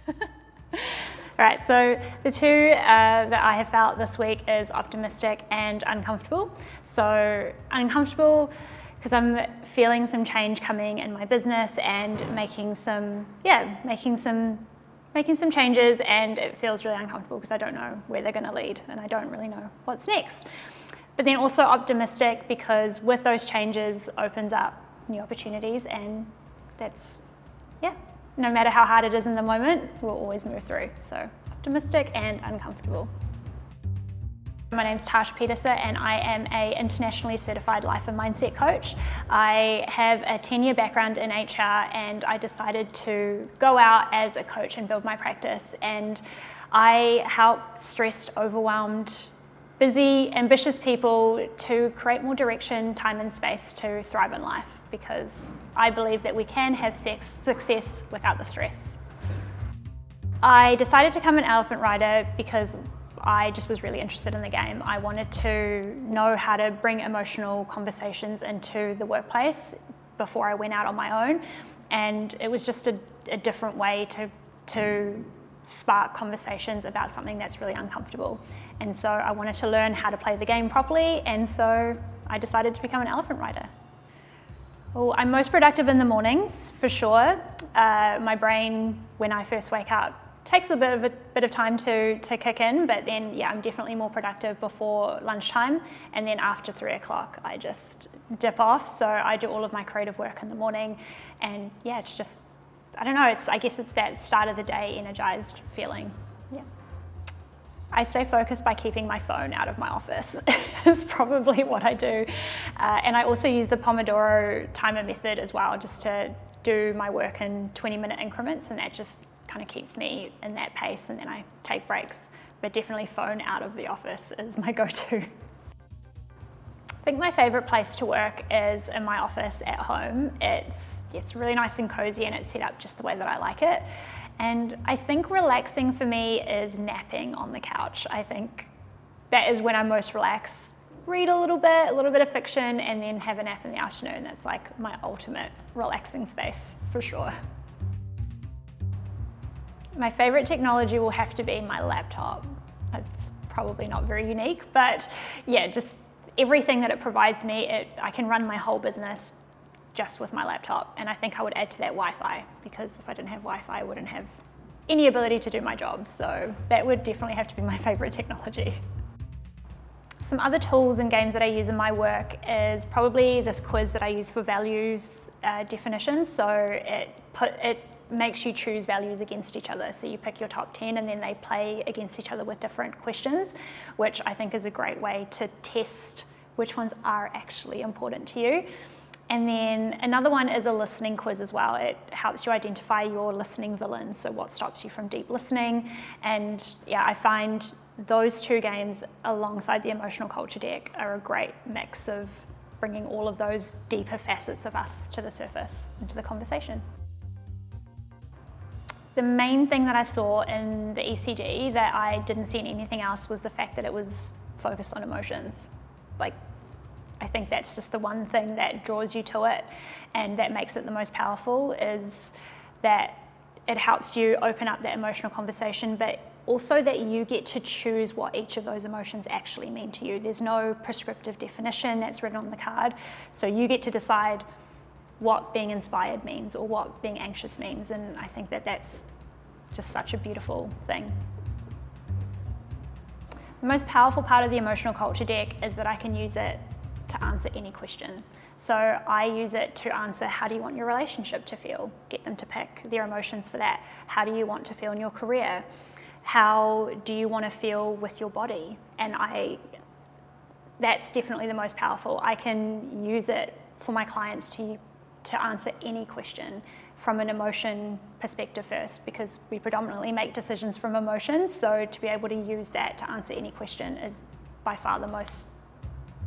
All right, so the two that I have felt this week is optimistic and uncomfortable. So uncomfortable because I'm feeling some change coming in my business and making some changes, and it feels really uncomfortable because I don't know where they're going to lead and I don't really know what's next. But then also optimistic because with those changes opens up new opportunities, and that's, no matter how hard it is in the moment, we'll always move through. So optimistic and uncomfortable. My name's Tash Pieterse and I am an internationally certified life and mindset coach. I have a 10-year background in HR, and I decided to go out as a coach and build my practice. And I help stressed, overwhelmed, busy, ambitious people to create more direction, time and space to thrive in life, because I believe that we can have success without the stress. I decided to become an elephant rider because I just was really interested in the game. I wanted to know how to bring emotional conversations into the workplace before I went out on my own, and it was just a different way to spark conversations about something that's really uncomfortable. And so I wanted to learn how to play the game properly, and so I decided to become an elephant rider. Well, I'm most productive in the mornings, for sure. My brain, when I first wake up, takes a bit of time to kick in, but then I'm definitely more productive before lunchtime, and then after 3 o'clock I just dip off. So I do all of my creative work in the morning, and it's just, I don't know, I guess it's that start of the day energized feeling. I stay focused by keeping my phone out of my office is probably what I do. And I also use the Pomodoro timer method as well, just to do my work in 20-minute increments, and that just kind of keeps me in that pace, and then I take breaks. But definitely phone out of the office is my go-to. I think my favorite place to work is in my office at home. It's really nice and cozy, and it's set up just the way that I like it. And I think relaxing for me is napping on the couch. I think that is when I'm most relaxed. Read a little bit of fiction, and then have a nap in the afternoon. That's like my ultimate relaxing space, for sure. My favorite technology will have to be my laptop. It's probably not very unique, but just everything that it provides me, I can run my whole business just with my laptop. And I think I would add to that Wi-Fi, because if I didn't have Wi-Fi, I wouldn't have any ability to do my job. So that would definitely have to be my favorite technology. Some other tools and games that I use in my work is probably this quiz that I use for values definitions. So it makes you choose values against each other. So you pick your top 10, and then they play against each other with different questions, which I think is a great way to test which ones are actually important to you. And then another one is a listening quiz as well. It helps you identify your listening villains, so what stops you from deep listening. And I find those two games alongside the emotional culture deck are a great mix of bringing all of those deeper facets of us to the surface, into the conversation. The main thing that I saw in the ECD that I didn't see in anything else was the fact that it was focused on emotions. I think that's just the one thing that draws you to it, and that makes it the most powerful, is that it helps you open up that emotional conversation, but also that you get to choose what each of those emotions actually mean to you. There's no prescriptive definition that's written on the card, so you get to decide what being inspired means or what being anxious means, and I think that that's just such a beautiful thing. The most powerful part of the emotional culture deck is that I can use it to answer any question. So I use it to answer, how do you want your relationship to feel? Get them to pick their emotions for that. How do you want to feel in your career? How do you want to feel with your body? And that's definitely the most powerful. I can use it for my clients to answer any question from an emotion perspective first, because we predominantly make decisions from emotions. So to be able to use that to answer any question is by far the most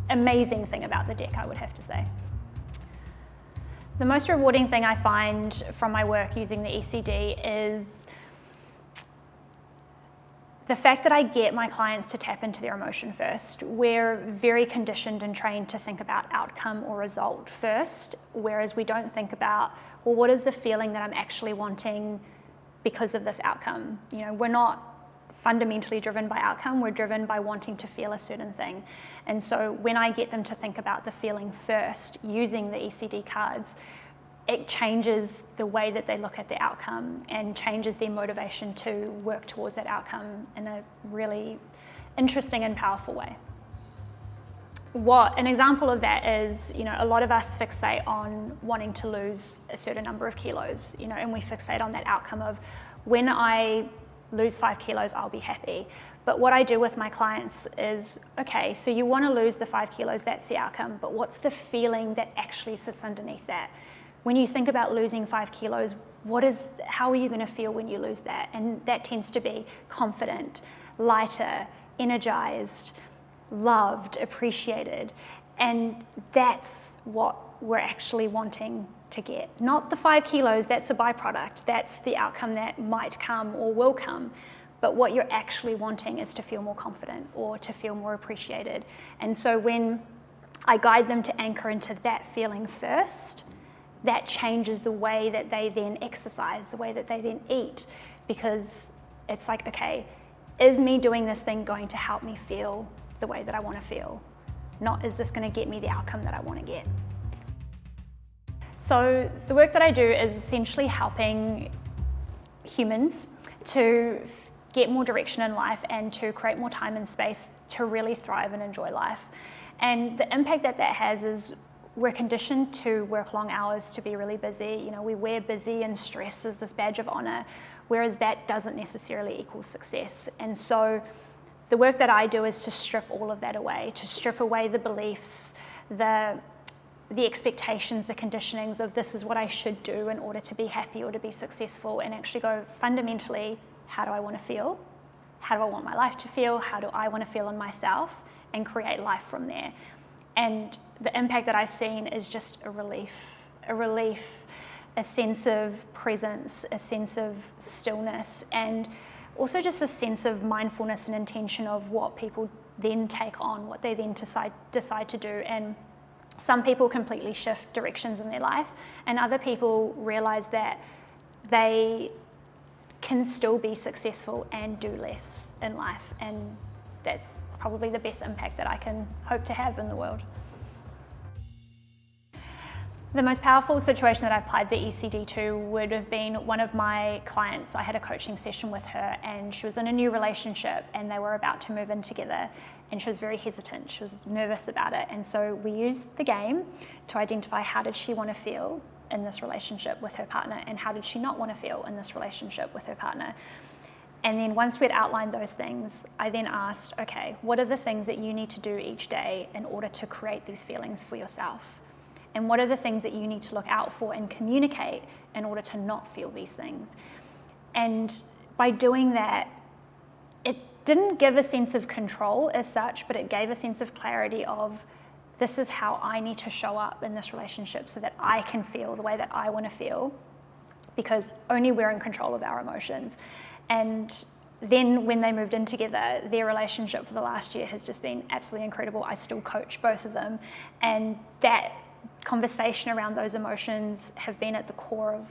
amazing thing about the deck, I would have to say. The most rewarding thing I find from my work using the ECD is the fact that I get my clients to tap into their emotion first. We're very conditioned and trained to think about outcome or result first, whereas we don't think about, well, what is the feeling that I'm actually wanting because of this outcome. We're not fundamentally driven by outcome, we're driven by wanting to feel a certain thing. And so when I get them to think about the feeling first using the ECD cards, it changes the way that they look at the outcome and changes their motivation to work towards that outcome in a really interesting and powerful way. An example of that is, a lot of us fixate on wanting to lose a certain number of kilos, and we fixate on that outcome of when I lose 5 kilos, I'll be happy. But what I do with my clients is, okay, so you want to lose the 5 kilos, that's the outcome, but what's the feeling that actually sits underneath that? When you think about losing 5 kilos, how are you going to feel when you lose that? And that tends to be confident, lighter, energized, loved, appreciated. And that's what we're actually wanting to get. Not the 5 kilos, that's a byproduct. That's the outcome that might come or will come. But what you're actually wanting is to feel more confident or to feel more appreciated. And so when I guide them to anchor into that feeling first, that changes the way that they then exercise, the way that they then eat, because it's like, okay, is me doing this thing going to help me feel the way that I want to feel? Not, is this going to get me the outcome that I want to get? So the work that I do is essentially helping humans to get more direction in life and to create more time and space to really thrive and enjoy life. And the impact that has is we're conditioned to work long hours, to be really busy. We wear busy and stress as this badge of honor, whereas that doesn't necessarily equal success. And so the work that I do is to strip all of that away, to strip away the beliefs, the expectations, the conditionings of this is what I should do in order to be happy or to be successful, and actually go fundamentally, how do I want to feel? How do I want my life to feel? How do I want to feel in myself? And create life from there. And the impact that I've seen is just a relief, a sense of presence, a sense of stillness, and also just a sense of mindfulness and intention of what people then take on, what they then decide to do. And some people completely shift directions in their life, and other people realize that they can still be successful and do less in life. And that's probably the best impact that I can hope to have in the world. The most powerful situation that I applied the ECD to would have been one of my clients. I had a coaching session with her, and she was in a new relationship and they were about to move in together, and she was very hesitant. She was nervous about it. And so we used the game to identify how did she want to feel in this relationship with her partner, and how did she not want to feel in this relationship with her partner. And then once we'd outlined those things, I then asked, okay, what are the things that you need to do each day in order to create these feelings for yourself? And what are the things that you need to look out for and communicate in order to not feel these things? And by doing that, it didn't give a sense of control as such, but it gave a sense of clarity of, this is how I need to show up in this relationship so that I can feel the way that I want to feel, because only we're in control of our emotions. And then when they moved in together, their relationship for the last year has just been absolutely incredible. I still coach both of them, and that conversation around those emotions have been at the core of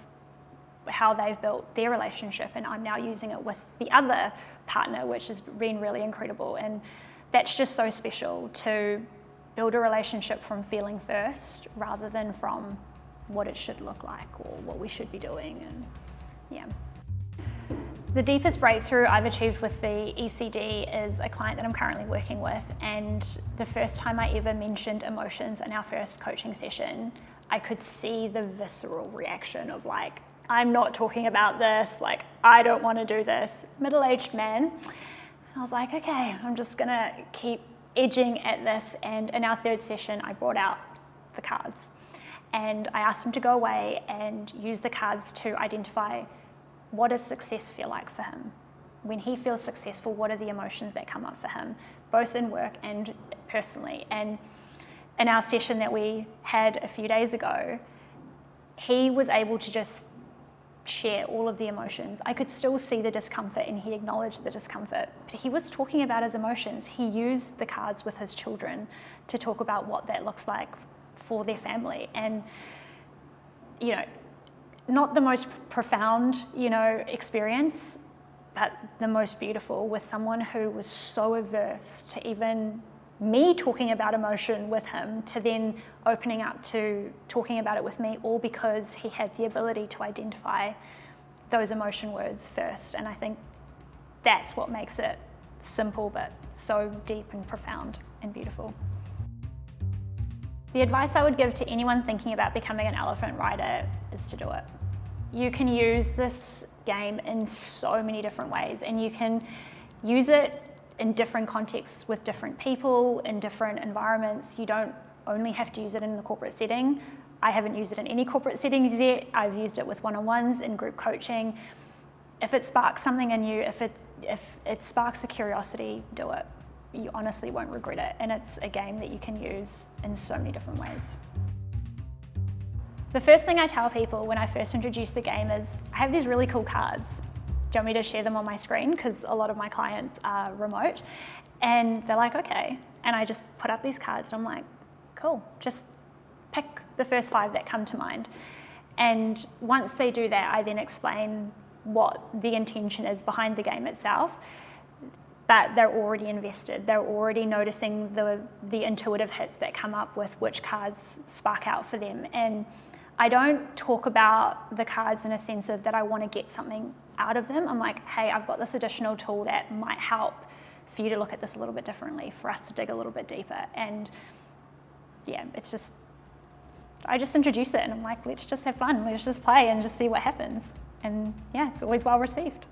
how they've built their relationship, and I'm now using it with the other partner, which has been really incredible. And that's just so special, to build a relationship from feeling first rather than from what it should look like or what we should be doing. And yeah. The deepest breakthrough I've achieved with the ECD is a client that I'm currently working with, and the first time I ever mentioned emotions in our first coaching session, I could see the visceral reaction of like, I'm not talking about this, like, I don't want to do this. Middle-aged man. And I was like, okay, I'm just gonna keep edging at this. And in our third session, I brought out the cards and I asked him to go away and use the cards to identify, what does success feel like for him? When he feels successful, what are the emotions that come up for him, both in work and personally? And in our session that we had a few days ago, he was able to just share all of the emotions. I could still see the discomfort, and he acknowledged the discomfort, but he was talking about his emotions. He used the cards with his children to talk about what that looks like for their family. And, you know, not the most profound, experience, but the most beautiful, with someone who was so averse to even me talking about emotion with him, to then opening up to talking about it with me, all because he had the ability to identify those emotion words first. And I think that's what makes it simple but so deep and profound and beautiful. The advice I would give to anyone thinking about becoming an elephant rider is to do it. You can use this game in so many different ways, and you can use it in different contexts with different people, in different environments. You don't only have to use it in the corporate setting. I haven't used it in any corporate settings yet. I've used it with one-on-ones, in group coaching. If it sparks something in you, if it sparks a curiosity, do it. You honestly won't regret it, and it's a game that you can use in so many different ways. The first thing I tell people when I first introduce the game is, I have these really cool cards. Do you want me to share them on my screen? Because a lot of my clients are remote. And they're like, okay. And I just put up these cards and I'm like, cool, just pick the first 5 that come to mind. And once they do that, I then explain what the intention is behind the game itself. But they're already invested. They're already noticing the intuitive hits that come up with which cards spark out for them. And I don't talk about the cards in a sense of that I want to get something out of them. I'm like, hey, I've got this additional tool that might help for you to look at this a little bit differently, for us to dig a little bit deeper. And yeah, I just introduce it and I'm like, let's just have fun. Let's just play and just see what happens. And yeah, it's always well received.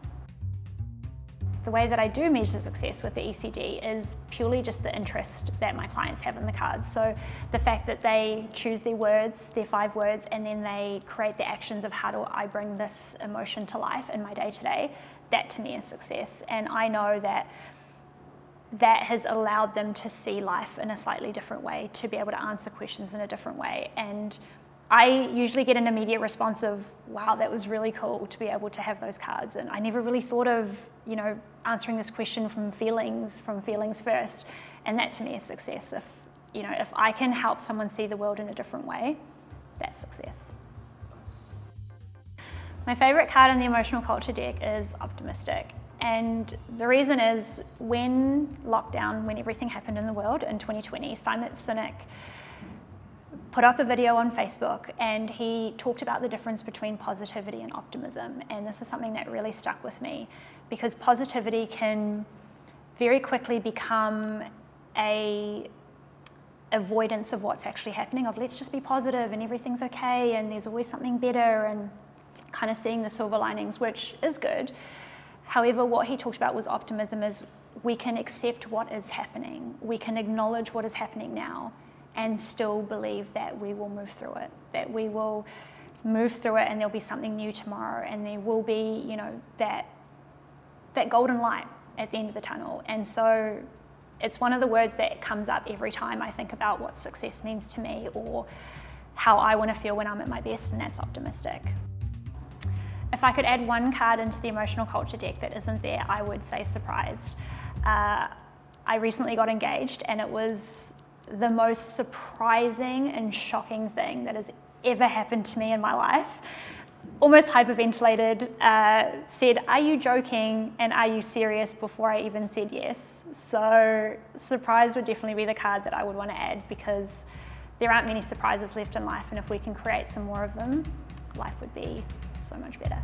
The way that I do measure success with the ECD is purely just the interest that my clients have in the cards. So the fact that they choose their words, their 5 words, and then they create the actions of how do I bring this emotion to life in my day-to-day, that to me is success. And I know that has allowed them to see life in a slightly different way, to be able to answer questions in a different way. And I usually get an immediate response of, wow, that was really cool to be able to have those cards. And I never really thought of, answering this question from feelings first. And that to me is success. If I can help someone see the world in a different way, that's success. My favorite card in the emotional culture deck is optimistic. And the reason is, when everything happened in the world in 2020, Simon Sinek put up a video on Facebook and he talked about the difference between positivity and optimism. And this is something that really stuck with me, because positivity can very quickly become a avoidance of what's actually happening, of let's just be positive and everything's okay and there's always something better, and kind of seeing the silver linings, which is good. However, what he talked about was optimism is we can accept what is happening. We can acknowledge what is happening now and still believe that we will move through it, and there'll be something new tomorrow, and there will be, that golden light at the end of the tunnel. And so it's one of the words that comes up every time I think about what success means to me, or how I want to feel when I'm at my best, and that's optimistic. If I could add one card into the emotional culture deck that isn't there, I would say surprised. I recently got engaged, and it was the most surprising and shocking thing that has ever happened to me in my life. Almost hyperventilated, said, "Are you joking and are you serious?" before I even said yes. So surprise would definitely be the card that I would want to add, because there aren't many surprises left in life, and if we can create some more of them, life would be so much better.